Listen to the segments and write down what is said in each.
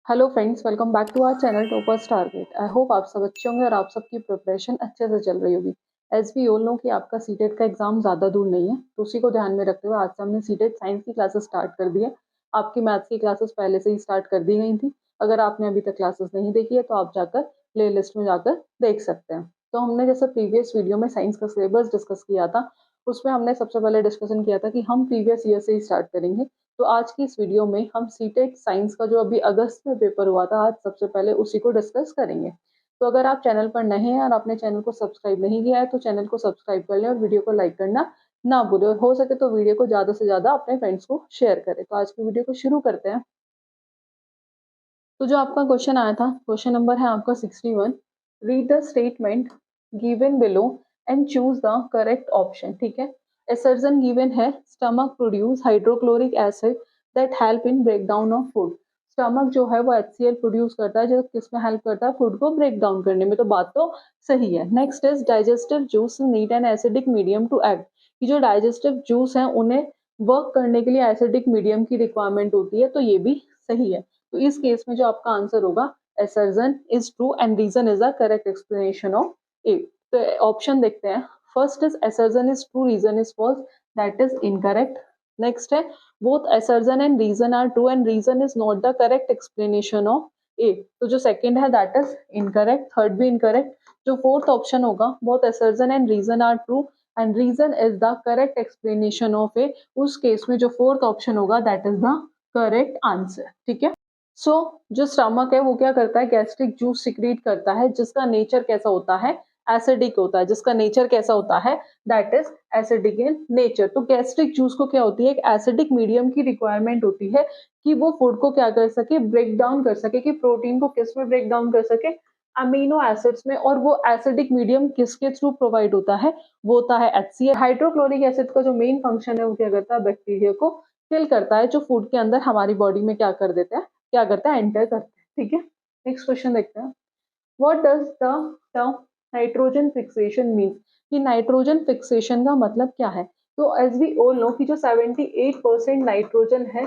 Hello friends, welcome back to our channel Toppers Target. I hope आप सब अच्छे होंगे और आप सबकी प्रिपरेशन अच्छे से चल रही होगी। एज वी ऑल नो कि आपका सीटेट का एग्जाम ज़्यादा दूर नहीं है, तो उसी को ध्यान में रखते हुए आज से हमने सीटेट साइंस की क्लासेस स्टार्ट कर दी है। आपकी मैथ्स की क्लासेस पहले से ही स्टार्ट कर दी गई थी। अगर आपने अभी तक क्लासेस नहीं देखी है तो आप जाकर प्ले लिस्ट में जाकर देख सकते हैं। तो हमने जैसे प्रीवियस वीडियो में साइंस का सिलेबस डिस्कस किया था, उसमें हमने सबसे पहले डिस्कशन किया था कि हम प्रीवियस ईयर से ही स्टार्ट करेंगे। तो आज की इस वीडियो में हम सीटेट साइंस का जो अभी अगस्त में पेपर हुआ था, आज सबसे पहले उसी को डिस्कस करेंगे। तो अगर आप चैनल पर नए हैं और आपने चैनल को सब्सक्राइब नहीं किया है तो चैनल को सब्सक्राइब कर लें और वीडियो को लाइक करना ना भूलें, और हो सके तो वीडियो को ज्यादा से ज्यादा अपने फ्रेंड्स को शेयर करें। तो आज की वीडियो को शुरू करते हैं। तो जो आपका क्वेश्चन आया था, क्वेश्चन नंबर है आपका 61। Read the statement given below and choose the correct option. ठीक है, एसर्जन गिवन है stomach produce hydrochloric acid that help in break down of food. Stomach जो है वो HCl प्रोड्यूस करता है जो किसमें हेल्प करता है, फूड को ब्रेक डाउन करने में। तो बात तो सही है। Next is digestive juice need an acidic medium to act. कि जो डाइजेस्टिव जूस है उन्हें वर्क करने के लिए एसिडिक मीडियम की रिक्वायरमेंट होती है, तो ये भी सही है। तो इस केस में जो आपका आंसर होगा assertion is true and reason is the correct explanation of A. तो ऑप्शन देखते हैं। First is assertion is true, reason is false, that is incorrect. Next है both assertion and reason are true and reason is not the correct explanation of A. तो जो second है that is incorrect, third भी incorrect. जो fourth option होगा both assertion and reason are true and reason is the correct explanation of ए, उस case में जो fourth option होगा that is the correct answer. ठीक है। जो स्टमक है वो क्या करता है, गैस्ट्रिक जूस सिक्रीट करता है जिसका नेचर कैसा होता है, एसिडिक होता है। जिसका नेचर कैसा होता है, that is acidic in nature. तो गैस्ट्रिक जूस को क्या होती है, एक एसिडिक मीडियम की रिक्वायरमेंट होती है कि वो फूड को क्या कर सके, ब्रेक डाउन कर सके। कि प्रोटीन को किस में ब्रेक डाउन कर सके, अमीनो एसिड्स में। और वो एसिडिक मीडियम किसके थ्रू प्रोवाइड होता है, वो होता है HCl। हाइड्रोक्लोरिक एसिड का जो मेन फंक्शन है वो क्या करता है, बैक्टीरिया को किल करता है, जो फूड के अंदर हमारी बॉडी में क्या कर देता है, क्या करता है, एंटर करता है। ठीक है। नेक्स्ट क्वेश्चन देखते हैं। What does the term nitrogen fixation mean. कि नाइट्रोजन फिक्सेशन का मतलब क्या है। तो एज वी ऑल नो कि जो 78% नाइट्रोजन है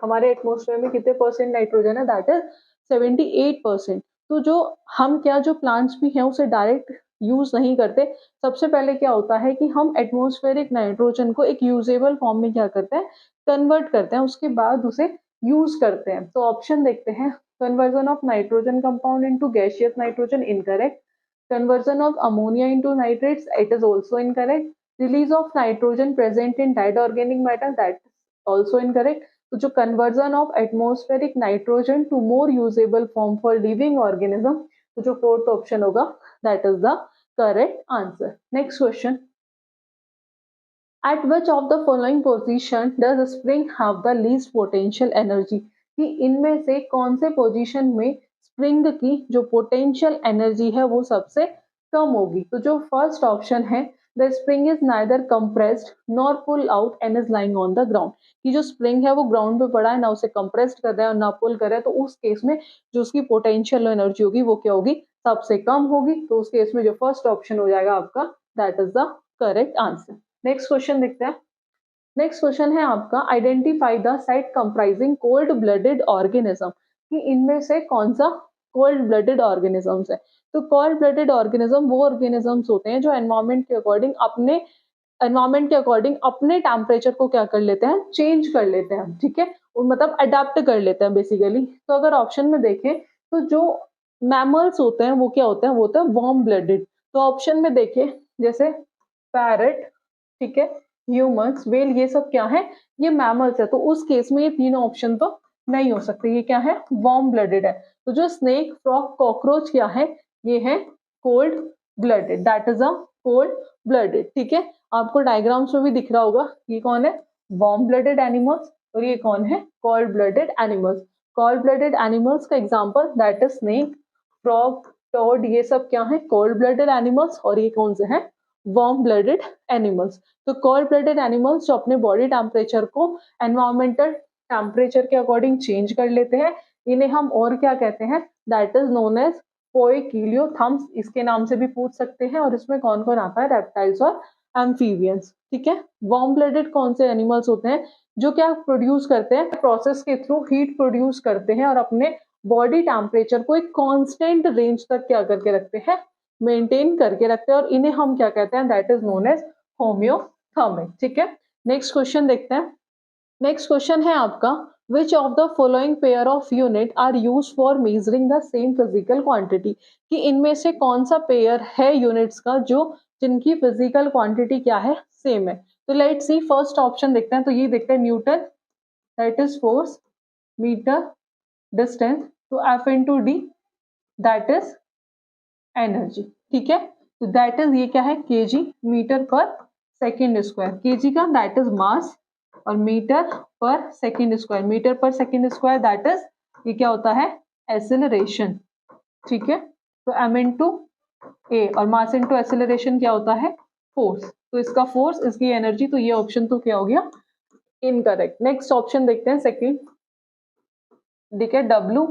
हमारे एटमोस्फेयर में, कितने परसेंट नाइट्रोजन है, दैट इज 78%। तो जो हम क्या, जो प्लांट्स भी हैं उसे डायरेक्ट यूज नहीं करते। सबसे पहले क्या होता है कि हम एटमोस्फेरिक नाइट्रोजन को एक यूजेबल फॉर्म में क्या करते हैं, कन्वर्ट करते हैं, उसके बाद उसे यूज करते हैं। तो ऑप्शन देखते हैं। Conversion of nitrogen compound into gaseous nitrogen, incorrect. Conversion of ammonia into nitrates, it is also incorrect. Release of nitrogen present in dead organic matter, that is also incorrect. तो जो conversion of atmospheric nitrogen to more usable form for living organism, तो जो fourth option होगा that is the correct answer. Next question. At which of the following position does spring have the least potential energy? कि इनमें से कौन से position में spring की जो पोटेंशियल एनर्जी है वो सबसे कम होगी। तो जो फर्स्ट ऑप्शन है, the spring is neither compressed nor pull out and is lying on the ground. कि जो स्प्रिंग है वो ग्राउंड पे पड़ा है, ना उसे कंप्रेस्ड कर रहा है और ना पुल कर रहा है, तो उस केस में जो उसकी पोटेंशियल एनर्जी होगी वो क्या होगी, सबसे कम होगी। तो उस केस में जो फर्स्ट ऑप्शन हो जाएगा आपका, that is the correct answer. Next question देखते हैं। नेक्स्ट क्वेश्चन है आपका, identify the site comprising cold blooded organism. कि इनमें से कौन सा कोल्ड ब्लडेड ऑर्गेनिजम्स है। तो कोल्ड ब्लडेड ऑर्गेनिज्म वो ऑर्गेनिजम्स होते हैं जो एनवायरमेंट के अकॉर्डिंग अपने टेम्परेचर को क्या कर लेते हैं, चेंज कर लेते हैं। ठीक है, मतलब अडेप्ट कर लेते हैं बेसिकली। तो अगर ऑप्शन में देखें तो जो मैमल्स होते हैं वो क्या होते हैं, वो होते हैं वार्म ब्लडेड। तो ऑप्शन में देखें जैसे पैरट, ठीक है, ह्यूमंस, वेल, ये सब क्या है, ये मैमल्स है। तो उस केस में ये तीनों ऑप्शन तो नहीं हो सकते, ये क्या है, वार्म ब्लडेड है। तो जो स्नेक, फ्रॉग, कॉकरोच क्या है, ये है cold blooded, that is a cold blooded. ठीक है, आपको डायग्राम्स में भी दिख रहा होगा ये कौन है, वार्म ब्लडेड एनिमल्स, और ये कौन है, cold blooded animals. Cold blooded animals का example that is snake, frog, toad, ये सब क्या है, कोल्ड ब्लडेड एनिमल्स। और ये कौन से हैं, वार्म ब्लडेड एनिमल्स। तो कोल्ड ब्लडेड एनिमल्स जो अपने बॉडी टेम्परेचर को एनवायरमेंटल टेम्परेचर के अकॉर्डिंग चेंज कर लेते हैं, इन्हें हम और क्या कहते हैं, दैट इज नोन एज पोइकिलियोथम्स, इसके नाम से भी पूछ सकते हैं। और इसमें कौन कौन आता है, रेप्टाइल्स और एम्फीबियंस। ठीक है, वार्म ब्लडेड कौन से एनिमल्स होते हैं, जो क्या प्रोड्यूस करते हैं, प्रोसेस के थ्रू हीट प्रोड्यूस करते हैं और अपने बॉडी टेम्परेचर को एक कांस्टेंट रेंज तक क्या करके रखते हैं, मेंटेन करके रखते हैं, और इन्हें हम क्या कहते हैं, that is known as homeothermic. ठीक है, नेक्स्ट क्वेश्चन देखते हैं। नेक्स्ट क्वेश्चन है आपका, which of the following pair of unit are use for measuring the same physical quantity, कि इनमें से कौन सा पेयर है यूनिट्स का जो जिनकी फिजिकल क्वांटिटी क्या है, सेम है। तो लेट्स सी, फर्स्ट ऑप्शन देखते हैं, तो ये देखते हैं newton, that is force, meter distance, तो F into D that is energy. ठीक है, तो दैट इज ये क्या है, KG meter per second square, KG का दैट इज मास, और meter per second square, meter per second square that is ये क्या होता है, एक्सेलरेशन। ठीक है, तो एम इंटू ए, और मास इंटू एक्सेलरेशन क्या होता है, फोर्स, तो इसका फोर्स, इसकी एनर्जी, तो ये ऑप्शन तो क्या हो गया, इनकरेक्ट। नेक्स्ट ऑप्शन देखते हैं सेकेंड, देखिए डब्ल्यू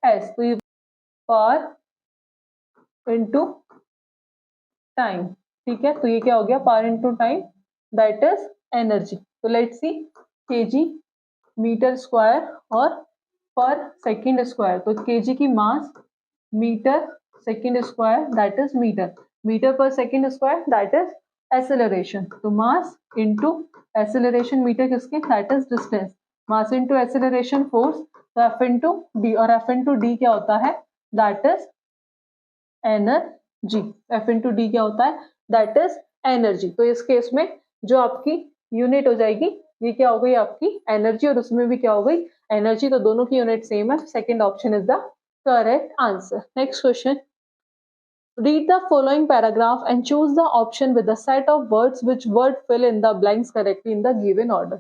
एस, तो ये पावर इंटू टाइम। ठीक है, तो ये क्या हो गया, power into time that is energy. तो let's see, KG meter square और पर सेकंड स्क्वायर, तो केजी की mass, meter second square that is meter, meter per second square that is acceleration, तो मास इंटू एक्सेलरेशन, मीटर किसके, that is distance, mass into acceleration force, तो F into D, और F into D क्या होता है, that is energy, F into D क्या होता है, दैट इज एनर्जी। तो इस केस में जो आपकी यूनिट हो जाएगी, ये क्या हो गई आपकी एनर्जी, और उसमें भी क्या हो गई एनर्जी, तो दोनों की यूनिट सेम है। Second option is the correct answer. Next question, read the following paragraph and choose the option with the set of words which word fill in the blanks correctly in the given order.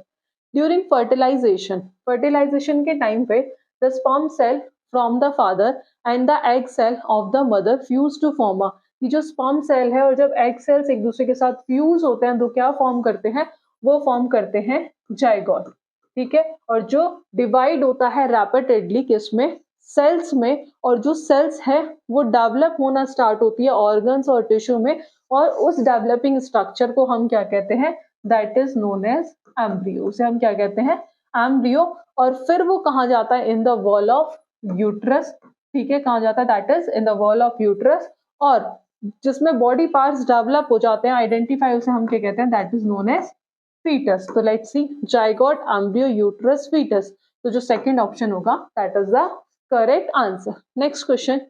During fertilization के time पे the sperm cell from the father and the egg cell of the mother fuse to form a, ये जो sperm cell है और जब egg cells एक दूसरे के साथ fuse होते हैं तो क्या फॉर्म करते हैं, वो फॉर्म करते हैं जाइगोट। ठीक है, और जो डिवाइड होता है रैपिडली किसमें, सेल्स में, और जो सेल्स है वो डेवलप होना स्टार्ट होती है ऑर्गन्स और टिश्यू में, और उस डेवलपिंग स्ट्रक्चर को हम क्या कहते हैं, that is known as embryo, उसे हम क्या कहते हैं, एम्ब्रियो। और फिर वो कहाँ जाता है, in the wall of uterus. ठीक है, कहाँ जाता है, that is in the wall of uterus, और जिसमें बॉडी पार्ट्स डेवलप हो जाते हैं, आइडेंटिफाई, उसे हम क्या कहते हैं, that is known as foetus. तो let's see, zygote, embryo, uterus, foetus, तो जो सेकंड ऑप्शन होगा that is the correct answer. Next question,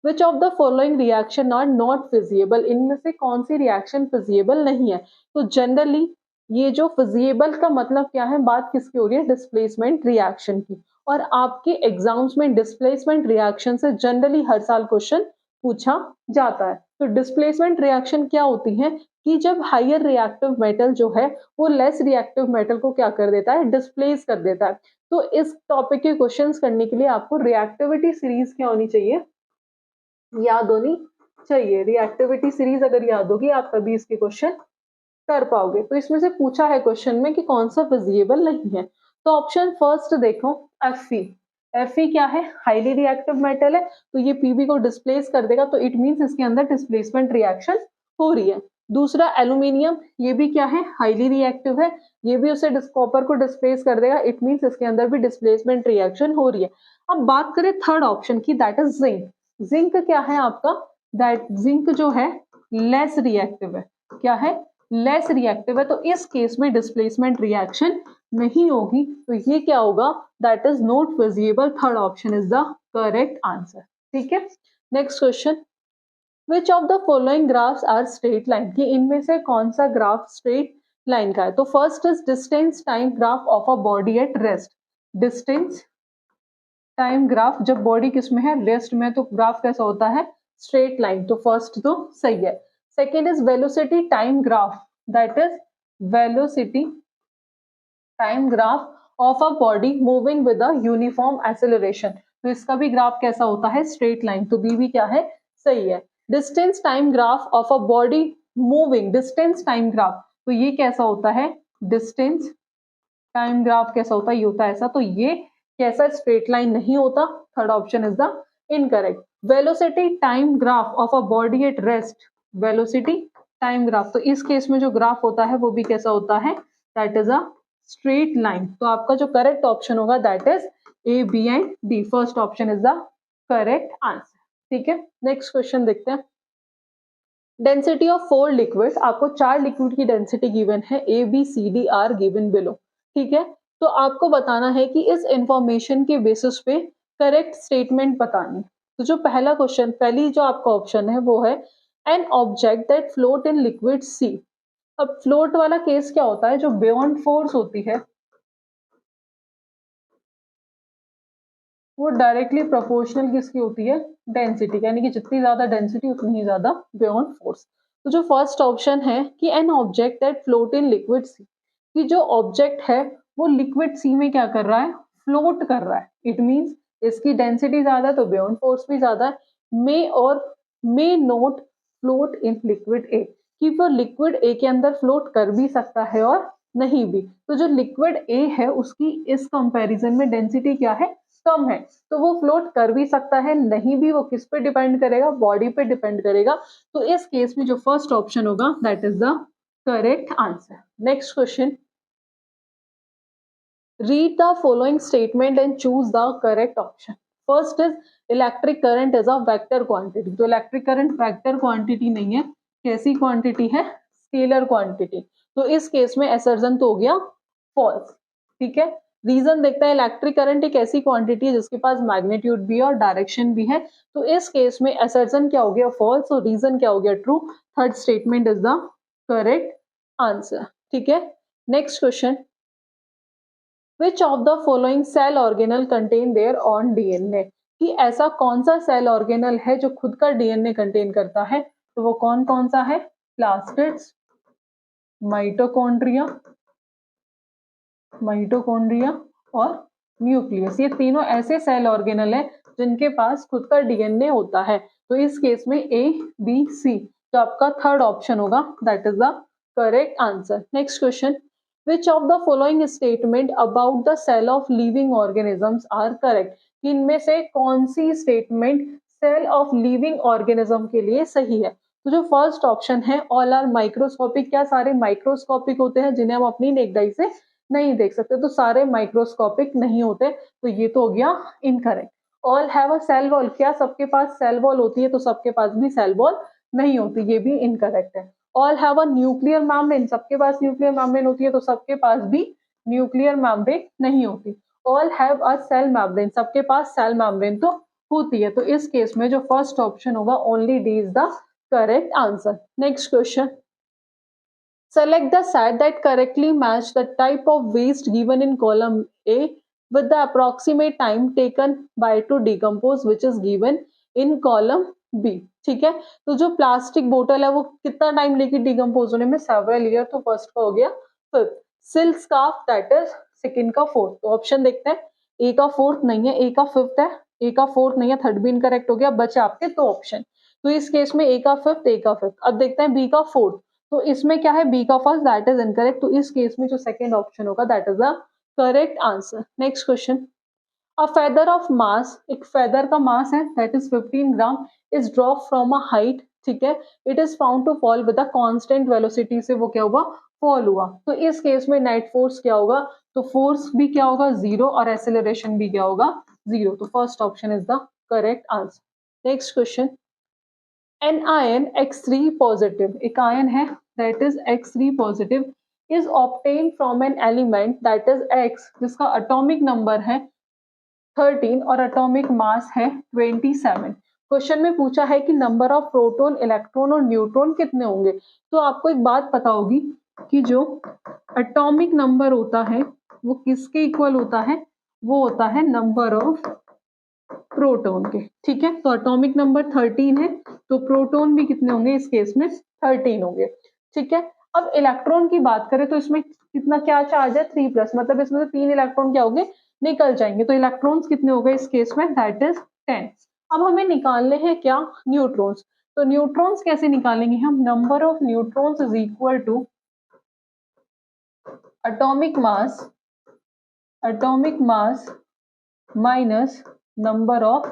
which of the following reaction are not feasible, इनमें से कौन सी रिएक्शन फिजिएबल नहीं है। तो जनरली ये जो फिजिएबल का मतलब क्या है, बात किसकी हो रही है, डिस्प्लेसमेंट रिएक्शन की, और आपके एग्जाम्स में डिस्प्लेसमेंट रिएक्शन से जनरली हर साल क्वेश्चन पूछा जाता है। तो डिस्प्लेसमेंट रिएक्शन क्या होती है, कि जब हायर रिएक्टिव मेटल जो है वो लेस रिएक्टिव मेटल को क्या कर देता है, डिस्प्लेस कर देता है। तो इस टॉपिक के क्वेश्चंस करने के लिए आपको रिएक्टिविटी सीरीज क्या होनी चाहिए, याद होनी चाहिए। रिएक्टिविटी सीरीज अगर याद होगी आप तभी इसके क्वेश्चन कर पाओगे। तो इसमें से पूछा है क्वेश्चन में कि कौन सा फिजिएबल नहीं है, तो ऑप्शन फर्स्ट देखो, Fe। Fe क्या है, हाईली रिएक्टिव मेटल है, तो ये Pb को डिस्प्लेस कर देगा, तो इट मींस इसके अंदर डिस्प्लेसमेंट रिएक्शन हो रही है। दूसरा एल्यूमिनियम, ये भी क्या है, हाईली रिएक्टिव है, ये भी उसे कॉपर को डिस्प्लेस कर देगा, इट मींस इसके अंदर भी डिस्प्लेसमेंट रिएक्शन हो रही है। अब बात करें थर्ड ऑप्शन की, दैट इज जिंक। जिंक क्या है आपका, दैट जिंक जो है लेस रिएक्टिव है, क्या है, लेस रिएक्टिव है, तो इस केस में डिस्प्लेसमेंट रिएक्शन नहीं होगी, तो ये क्या होगा, that is not feasible, third option is the correct answer. ठीक है, next question, which of the following graphs are straight line, कि इनमें से कौन सा ग्राफ स्ट्रेट लाइन का है। तो first is distance time graph of a body at rest, distance time graph जब बॉडी किसमें है, रेस्ट में, तो ग्राफ कैसा होता है, स्ट्रेट लाइन, तो फर्स्ट तो सही है। Second is velocity time graph, that is velocity time graph of a body moving with a uniform acceleration, तो इसका भी ग्राफ कैसा होता है, स्ट्रेट लाइन, तो बी भी क्या है, सही है। Distance time graph of a body moving, distance time graph, तो ये कैसा होता है, डिस्टेंस टाइम ग्राफ कैसा होता है, ये होता है ऐसा, तो ये कैसा, स्ट्रेट लाइन नहीं होता, third option is the incorrect. Velocity time graph of a body at rest, velocity time graph, तो इस केस में जो ग्राफ होता है वो भी कैसा होता है, that is a straight line, तो आपका जो करेक्ट ऑप्शन होगा that is A, B and D. First option is the correct answer. ठीक है, नेक्स्ट क्वेश्चन देखते हैं। डेंसिटी ऑफ 4 लिक्विड, आपको 4 लिक्विड की डेंसिटी गिवन है, A B C D are given below. ठीक है, तो आपको बताना है कि इस इंफॉर्मेशन के बेसिस पे करेक्ट स्टेटमेंट बतानी। तो जो पहला क्वेश्चन, पहली जो आपका ऑप्शन है वो है an object that float in liquid C. अब फ्लोट वाला केस क्या होता है, जो बियॉन्ड फोर्स होती है वो डायरेक्टली प्रोपोर्शनल किसकी होती है, डेंसिटी, यानी कि जितनी ज्यादा डेंसिटी उतनी ही ज्यादा बियॉन्ड फोर्स। तो जो फर्स्ट ऑप्शन है कि an object that float in liquid C, कि जो ऑब्जेक्ट है वो लिक्विड सी में क्या कर रहा है, फ्लोट कर रहा है। इट मींस इसकी डेंसिटी ज्यादा तो बियॉन्ड फोर्स भी ज्यादा है। May or may not float in liquid A, कि वो लिक्विड ए के अंदर फ्लोट कर भी सकता है और नहीं भी। तो जो लिक्विड ए है उसकी इस कंपैरिजन में डेंसिटी क्या है, कम है, तो वो फ्लोट कर भी सकता है, नहीं भी, वो किस पे डिपेंड करेगा, बॉडी पे डिपेंड करेगा। तो इस केस में जो फर्स्ट ऑप्शन होगा that is the correct answer. Next question, read the following statement and choose the correct option. First is electric current is a vector quantity. तो इलेक्ट्रिक करंट वेक्टर क्वांटिटी नहीं है, कैसी quantity है, scalar quantity. तो इस case में असर्जन तो हो गया फॉल्स। ठीक है, रीजन देखता है, इलेक्ट्रिक करंट एक ऐसी क्वांटिटी है जिसके पास मैग्नीट्यूड भी है और डायरेक्शन भी है। तो इस केस में असर्जन क्या हो गया, फॉल्स, और रीजन क्या हो गया, true. Third statement is the correct answer. ठीक है, next question, which of the following cell organelle contain their own DNA, कि ऐसा कौन सा सेल ऑर्गेनल है जो खुद का डीएनए कंटेन करता है। तो वो कौन कौन सा है, प्लास्टिड्स, माइटोकॉन्ड्रिया, माइटोकॉन्ड्रिया और न्यूक्लियस। ये तीनों ऐसे सेल ऑर्गेनल है जिनके पास खुद का डीएनए होता है। तो इस केस में ए बी सी, तो आपका थर्ड ऑप्शन होगा that is the correct answer. Next question, which of the following statement about the cell of living organisms are correct, इनमें से कौन सी statement cell of living organism के लिए सही है। तो जो फर्स्ट ऑप्शन है ऑल आर माइक्रोस्कोपिक, क्या सारे माइक्रोस्कोपिक होते हैं जिन्हें हम अपनी नेक्ड आई से नहीं देख सकते, तो सारे माइक्रोस्कोपिक नहीं होते, तो ये तो हो गया incorrect. All have a cell wall, क्या सबके पास सेल वॉल होती है, तो सबके पास भी सेल वॉल नहीं होती, ये भी इनकरेक्ट है। All have a nuclear membrane, सबके पास न्यूक्लियर मेम्ब्रेन होती है, तो सबके पास भी न्यूक्लियर मेम्ब्रेन नहीं होती। All have a cell membrane, सबके पास सेल मेम्ब्रेन तो होती है। तो इस केस में जो फर्स्ट ऑप्शन होगा only D is the correct answer. Next question, select the set that correctly match the type of waste given in column A with the approximate time taken by to decompose which is given in column B। ठीक है, तो जो plastic बोतल है वो कितना time लेगी decompose होने में, सेवरल ईयर। तो फर्स्ट का हो गया fifth. Silk scarf that is second का फोर्थ। तो ऑप्शन देखते हैं, ए का फोर्थ नहीं है, ए का फिफ्थ है, ए का फोर्थ नहीं है, थर्ड भी इनकरेक्ट हो गया, बचे आपके दो ऑप्शन। तो इस केस में ए का फिफ्थ, ए का फिफ्थ। अब देखते हैं बी का फोर्थ, तो इसमें क्या है, बी का फर्स्ट दैट इज इनकरेक्ट। तो इस केस में जो सेकंड ऑप्शन होगा that is the correct answer. Next question, a feather of mass, एक फेदर का मास है that is 15 gram, is drop from a height. ठीक है, it is found to fall with a constant velocity, से वो क्या हुआ, फॉल हुआ। तो इस केस में नेट फोर्स क्या होगा, तो फोर्स भी क्या होगा, जीरो, और एक्सेलरेशन भी क्या होगा, जीरो। तो first option is the correct answer. Next question, an ion X3 positive, एक आयन है that is X3 positive, is obtain from an element that is X, जिसका एटॉमिक नंबर है 13 और एटॉमिक मास है 27। क्वेश्चन में पूछा है कि नंबर ऑफ प्रोटॉन, इलेक्ट्रॉन और न्यूट्रॉन कितने होंगे। तो आपको एक बात पता होगी कि जो एटॉमिक नंबर होता है वो किसके इक्वल होता है, वो होता है नंबर ऑफ प्रोटॉन के। ठीक है, तो एटॉमिक नंबर 13 है, तो प्रोटॉन भी कितने होंगे, इस केस में 13 होंगे। ठीक है, अब इलेक्ट्रॉन की बात करें तो इसमें कितना क्या चार्ज है, 3+, मतलब इसमें से 3 इलेक्ट्रॉन क्या होंगे, निकल जाएंगे। तो इलेक्ट्रॉन्स कितने हो गए इस केस में, दैट इज 10। अब हमें निकालने हैं क्या, न्यूट्रॉन्स। तो न्यूट्रॉन्स कैसे निकालेंगे हम, number of neutrons is equal to atomic mass minus number of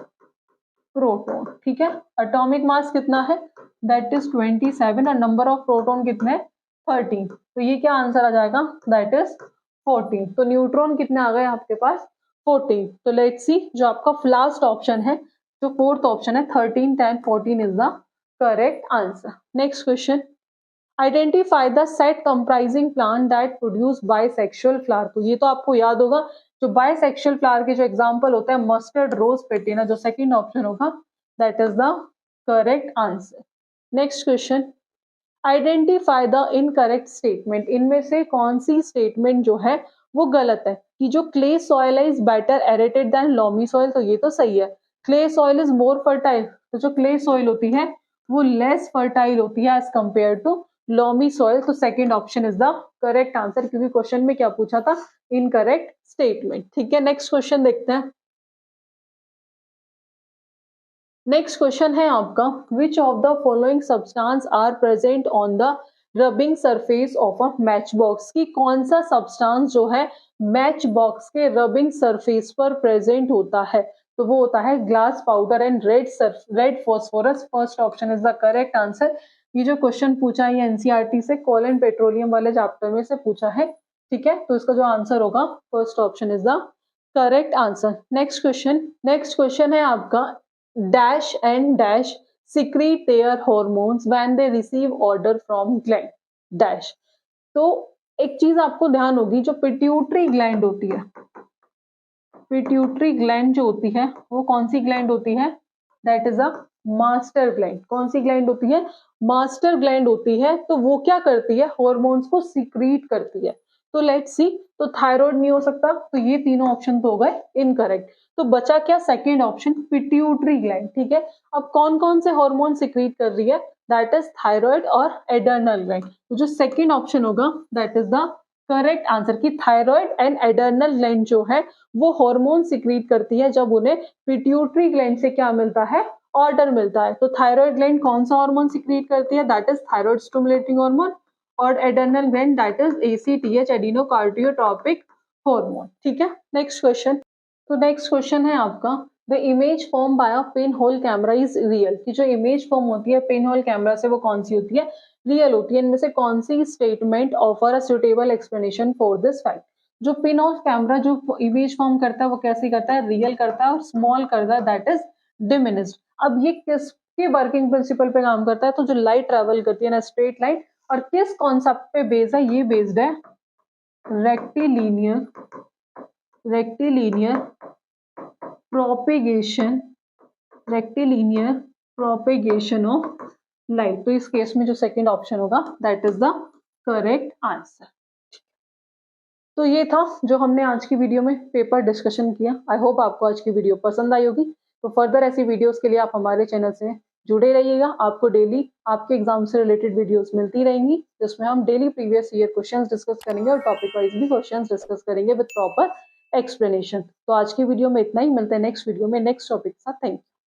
proton. ठीक है, एटॉमिक मास कितना है, दैट इज 27, और नंबर ऑफ प्रोटॉन कितने, 13। तो ये क्या आंसर आ जाएगा, दैट इज 14। तो न्यूट्रॉन कितने आ गए आपके पास, 14। तो लेट्स सी जो आपका लास्ट ऑप्शन है, जो फोर्थ ऑप्शन है 13, 10, 14 is the correct answer. Next question, identify the set comprising plant that produce bisexual flower. तो ये तो आपको याद होगा, जो बाइसेक्सुअल फ्लावर के जो एग्जांपल होता है मस्टर्ड, रोज, पेटिना, जो सेकंड ऑप्शन होगा that is the correct answer. Next question, identify the incorrect statement. इनमें से कौन सी स्टेटमेंट जो है वो गलत है? कि जो clay soil is better aerated than loamy soil, तो ये तो सही है। Clay soil is more fertile, तो जो क्ले सॉइल होती है वो लेस फर्टाइल होती है as compare to loamy soil, तो second option is the correct answer, क्योंकि क्वेश्चन में क्या पूछा था? Incorrect statement. ठीक है, नेक्स्ट क्वेश्चन देखते हैं। नेक्स्ट क्वेश्चन है आपका, which of the following substance are present on the rubbing surface of a match box. की कौन सा सब्सटेंस जो है मैच बॉक्स के रबिंग सरफेस पर प्रेजेंट होता है? तो वो होता है glass powder and red phosphorus. First option is the correct answer. ये जो क्वेश्चन पूछा है एनसीईआरटी से कोल एंड पेट्रोलियम वाले चैप्टर में से पूछा है। ठीक है, तो इसका जो आंसर होगा first option is the correct answer. Next question है आपका, dash and dash secrete their hormones when they receive order from gland dash। तो एक चीज आपको ध्यान होगी, जो पिट्यूटरी ग्लैंड होती है, पिट्यूटरी ग्लैंड जो होती है वो कौन सी ग्लैंड होती है? That is a master gland. कौन सी ग्लैंड होती है? मास्टर ग्लैंड होती है। तो वो क्या करती है? हॉर्मोन्स को सीक्रीट करती है। तो लेट्स सी, तो थायराइड नहीं हो सकता, तो ये तीनों ऑप्शन तो हो गए इनकरेक्ट। तो बचा क्या? Second option, pituitary gland. ठीक है, अब कौन कौन से हार्मोन सिक्रीट कर रही है? दैट इज थायराइड और एडर्नल ग्लैंड। तो जो सेकेंड ऑप्शन होगा that is the correct answer, की थायराइड एंड एडर्नल ग्लैंड जो है वो हार्मोन सिक्रीट करती है जब उन्हें पिट्यूटरी ग्लैंड से क्या मिलता है? ऑर्डर मिलता है। तो थायराइड ग्लैंड कौन सा हार्मोन सिक्रीट करती है? That is thyroid stimulating hormone. और adrenal gland that is ACTH, adrenocorticotropic hormone. ठीक है, नेक्स्ट क्वेश्चन। तो नेक्स्ट क्वेश्चन है आपका, the image form by a pin hole camera is real. की जो इमेज फॉर्म होती है पिन होल कैमरा से वो कौन सी होती है? रियल होती है। इनमें से कौन सी statement offer a suitable explanation for this fact? जो पिन होल कैमरा जो इमेज फॉर्म करता है वो कैसे करता है? रियल करता है और स्मॉल करता है, दैट इज डिमिनिश्ड। अब ये किसके वर्किंग प्रिंसिपल पे काम करता है? तो जो लाइट ट्रेवल करती है ना स्ट्रेट लाइन, और किस कॉन्सेप्ट पे बेस्ड है? ये बेस्ड है रेक्टिलिनियर प्रोपेगेशन ऑफ लाइट। तो इस केस में जो सेकंड ऑप्शन होगा that is the correct answer. तो ये था जो हमने आज की वीडियो में पेपर डिस्कशन किया। आई होप आपको आज की वीडियो पसंद आई होगी। तो फर्दर ऐसी वीडियोस के लिए आप हमारे चैनल से जुड़े रहिएगा। आपको डेली आपके एग्जाम से रिलेटेड वीडियोस मिलती रहेंगी, जिसमें हम daily previous year questions discuss करेंगे और टॉपिक वाइज भी क्वेश्चंस डिस्कस करेंगे विद प्रॉपर एक्सप्लेनेशन। तो आज की वीडियो में इतना ही, मिलते हैं नेक्स्ट वीडियो में नेक्स्ट टॉपिक के साथ। Thank you.